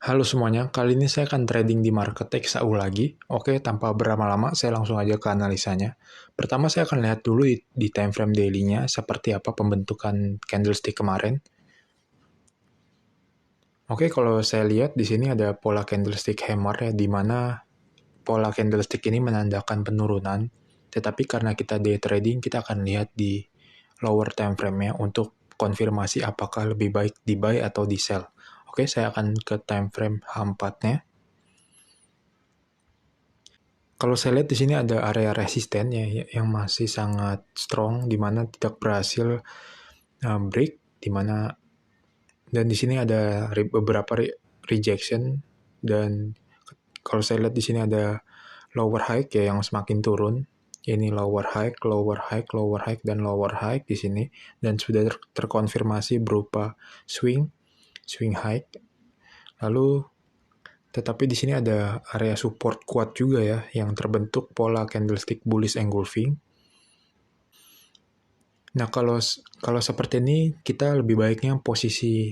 Halo semuanya, kali ini saya akan trading di market XAU lagi. Oke, tanpa berlama-lama, saya langsung aja ke analisanya. Pertama, saya akan lihat dulu di time frame daily-nya, seperti apa pembentukan candlestick kemarin. Oke, kalau saya lihat di sini ada pola candlestick hammer ya, di mana pola candlestick ini menandakan penurunan. Tetapi karena kita day trading, kita akan lihat di lower time frame-nya untuk konfirmasi apakah lebih baik di buy atau di sell. Oke, saya akan ke time frame H4-nya. Kalau saya lihat di sini ada area resisten ya yang masih sangat strong, di mana tidak berhasil break, di mana dan di sini ada beberapa rejection, dan kalau saya lihat di sini ada lower high ya yang semakin turun. Ini lower high, lower high, lower high, dan lower high di sini, dan sudah terkonfirmasi berupa swing high. Lalu tetapi di sini ada area support kuat juga ya, yang terbentuk pola candlestick bullish engulfing. Nah, kalau seperti ini, kita lebih baiknya posisi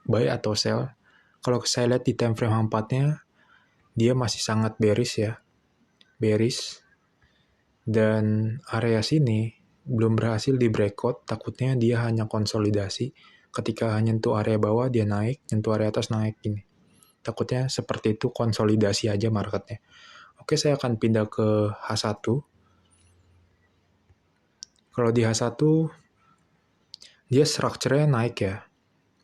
buy atau sell. Kalau saya lihat di time frame H4-nya, dia masih sangat bearish ya. Bearish. Dan area sini belum berhasil di breakout, takutnya dia hanya konsolidasi. Ketika nyentuh area bawah, dia naik, nyentuh area atas, naik gini. Takutnya seperti itu, konsolidasi aja marketnya. Oke, saya akan pindah ke H1. Kalau di H1, dia structure-nya naik ya.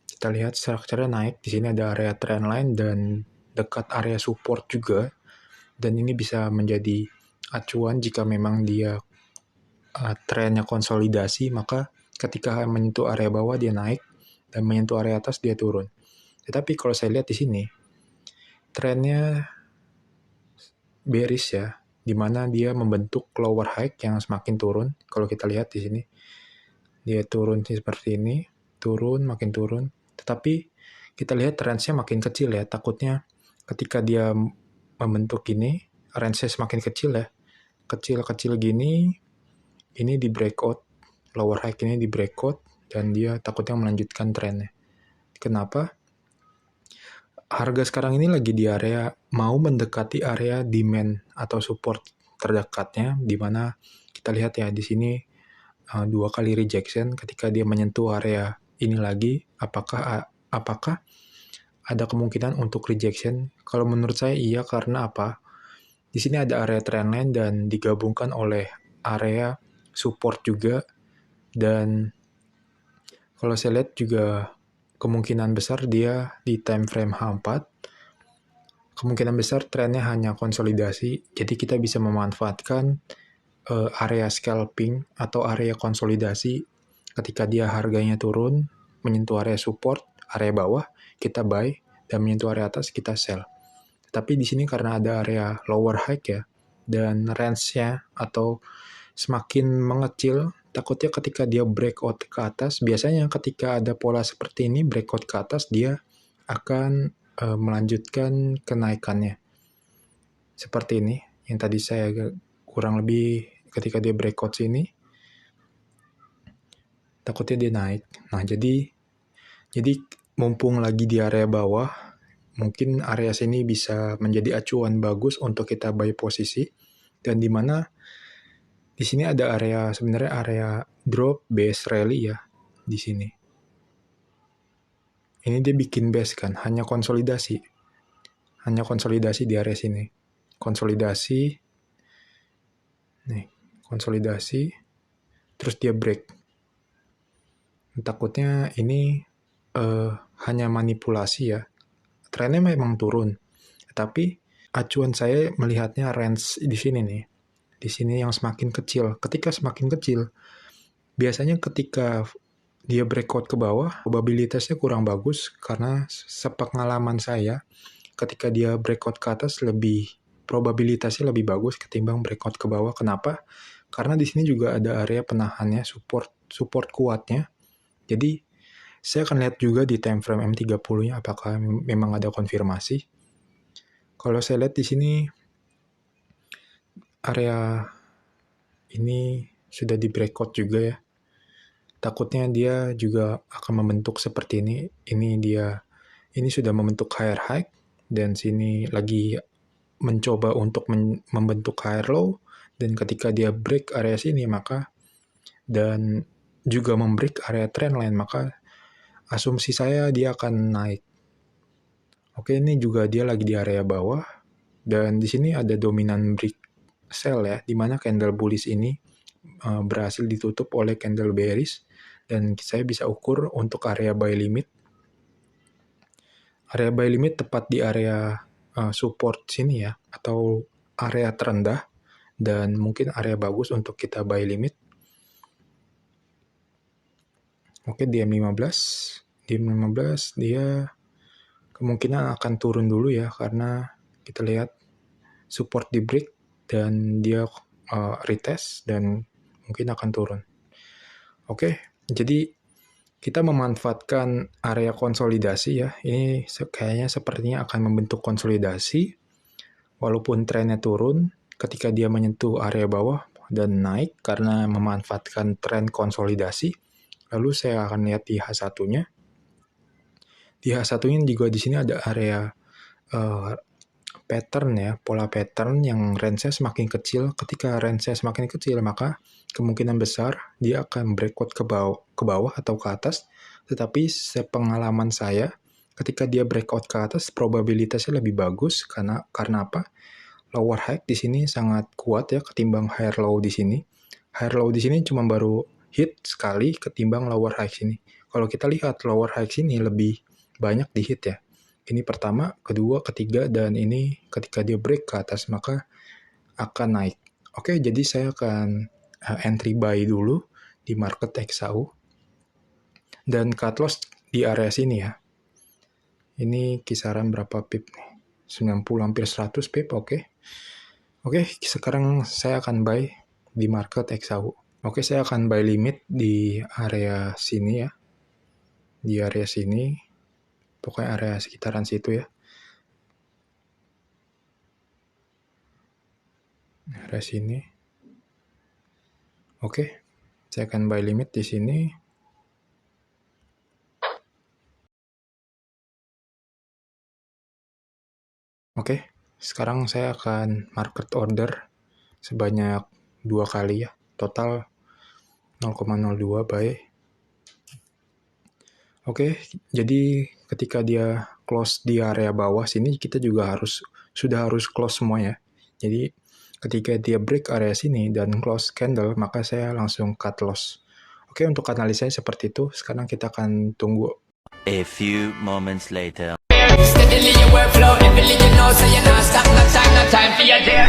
Kita lihat structure-nya naik. Di sini ada area trendline dan dekat area support juga. Dan ini bisa menjadi acuan jika memang dia trennya konsolidasi, maka ketika menyentuh area bawah dia naik dan menyentuh area atas dia turun. Tetapi kalau saya lihat di sini, trennya bearish ya, di mana dia membentuk lower high yang semakin turun. Kalau kita lihat di sini, dia turun seperti ini, turun, makin turun. Tetapi kita lihat range-nya makin kecil ya, takutnya ketika dia membentuk ini, range-nya semakin kecil ya, kecil-kecil gini, ini di breakout, lower high ini di breakout, dan dia takutnya melanjutkan trennya. Kenapa? Harga sekarang ini lagi di area, mau mendekati area demand atau support terdekatnya, di mana kita lihat ya di sini 2 kali rejection. Ketika dia menyentuh area ini lagi, apakah ada kemungkinan untuk rejection? Kalau menurut saya iya, karena apa? Di sini ada area trendline dan digabungkan oleh area support juga, dan kalau saya lihat juga kemungkinan besar dia di time frame H4, kemungkinan besar trennya hanya konsolidasi, jadi kita bisa memanfaatkan area scalping atau area konsolidasi. Ketika dia harganya turun, menyentuh area support, area bawah, kita buy, dan menyentuh area atas, kita sell. Tapi di sini karena ada area lower high ya, dan range-nya atau semakin mengecil, takutnya ketika dia breakout ke atas, biasanya ketika ada pola seperti ini, breakout ke atas, dia akan melanjutkan kenaikannya. Seperti ini, yang tadi saya kurang lebih ketika dia breakout sini, takutnya dia naik. Nah, jadi mumpung lagi di area bawah, mungkin area sini bisa menjadi acuan bagus untuk kita buy posisi, dan di mana di sini ada area, sebenarnya area drop base rally ya di sini. Ini dia bikin base kan, hanya konsolidasi di area sini. Konsolidasi, nih, konsolidasi, terus dia break. Takutnya ini hanya manipulasi ya. Trennya memang turun, tapi acuan saya melihatnya range di sini nih. Di sini yang semakin kecil. Ketika semakin kecil, biasanya ketika dia breakout ke bawah, probabilitasnya kurang bagus, karena sepengalaman saya, ketika dia breakout ke atas probabilitasnya lebih bagus ketimbang breakout ke bawah. Kenapa? Karena di sini juga ada area penahannya, support kuatnya. Jadi saya akan lihat juga di time frame M30-nya apakah memang ada konfirmasi. Kalau saya lihat di sini area ini sudah di breakout juga ya. Takutnya dia juga akan membentuk seperti ini. Ini sudah membentuk higher high, dan sini lagi mencoba untuk membentuk higher low, dan ketika dia break area sini maka dan juga membreak area trendline, maka asumsi saya dia akan naik. Oke, ini juga dia lagi di area bawah, dan di sini ada dominan break sell ya, di mana candle bullish ini berhasil ditutup oleh candle bearish, dan saya bisa ukur untuk area buy limit. Area buy limit tepat di area support sini ya, atau area terendah, dan mungkin area bagus untuk kita buy limit. Oke, DM15 dia kemungkinan akan turun dulu ya, karena kita lihat support di break dan dia retest dan mungkin akan turun. Oke, jadi kita memanfaatkan area konsolidasi ya. Ini kayaknya sepertinya akan membentuk konsolidasi. Walaupun trennya turun, ketika dia menyentuh area bawah dan naik karena memanfaatkan tren konsolidasi. Lalu saya akan lihat di H1-nya. Di H1-nya juga di sini ada area pattern ya, pola pattern yang range-nya semakin kecil. Ketika range-nya semakin kecil, maka kemungkinan besar dia akan breakout ke bawah atau ke atas. Tetapi sepengalaman saya, ketika dia breakout ke atas, probabilitasnya lebih bagus karena apa? Lower high di sini sangat kuat ya ketimbang higher low di sini. Higher low di sini cuma baru hit sekali ketimbang lower high sini. Kalau kita lihat lower high sini lebih banyak di hit ya. Ini pertama, kedua, ketiga, dan ini ketika dia break ke atas maka akan naik. Oke, jadi saya akan entry buy dulu di market XAU. Dan cut loss di area sini ya. Ini kisaran berapa pip nih? 90 hampir 100 pip, oke. Oke, sekarang saya akan buy di market XAU. Oke, saya akan buy limit di area sini ya. Di area sini. Pokoknya area sekitaran situ ya. Area sini. Oke, saya akan buy limit di sini. Oke, sekarang saya akan market order sebanyak 2 kali ya. Total 0,02 buy. Oke, jadi ketika dia close di area bawah sini, kita juga sudah harus close semua ya. Jadi ketika dia break area sini dan close candle, maka saya langsung cut loss. Oke, untuk analisanya seperti itu. Sekarang kita akan tunggu. A few moments later. Steadily your workflow, heavily you know, so you're not stop, no time for your dear.